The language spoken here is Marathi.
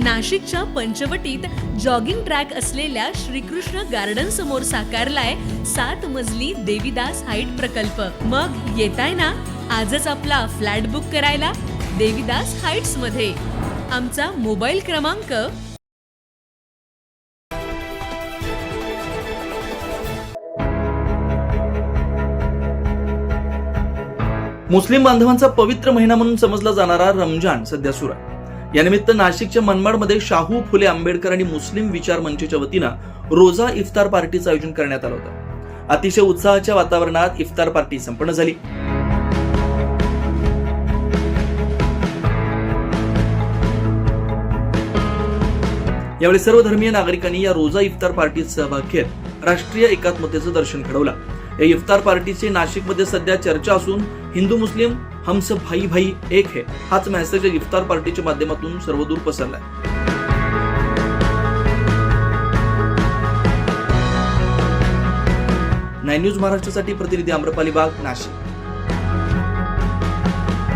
नाशिकच्या पंचवटीत जॉगिंग ट्रॅक असलेल्या श्रीकृष्ण गार्डन समोर साकारलाय 7 मजली देवीदास हाईट प्रकल्प। मग येताय ना आजच आपला फ्लॅट बुक करायला देवीदास हाईट्स मध्ये। आमचा मोबाईल क्रमांक मुस्लिम बांधवांचा पवित्र महिना म्हणून समजला जाणारा रमजान सध्या सुरू आहे। यानिमित्त नाशिकच्या मनमाडमध्ये शाहू फुले आंबेडकर आणि मुस्लिम विचार मंचच्या वतीनं रोजा इफ्तार पार्टीचं आयोजन करण्यात आलं होतं। अतिशय उत्साहाच्या वातावरणात इफ्तार पार्टी संपन्न झाली। यावेळी सर्व धर्मीय नागरिकांनी या रोजा इफ्तार पार्टीत सहभाग घेत राष्ट्रीय एकात्मतेचं दर्शन घडवलं। या इफ्तार पार्टीची नाशिकमध्ये सध्या चर्चा असून हिंदू मुस्लिम हम सब भाई भाई एक है हाच मेसेज इफ्तार पार्टीच्या माध्यमातून सर्वदूर पसरलाय। 9 न्यूज महाराष्ट्रासाठी प्रतिनिधी आम्रपाली बाग, नाशिक।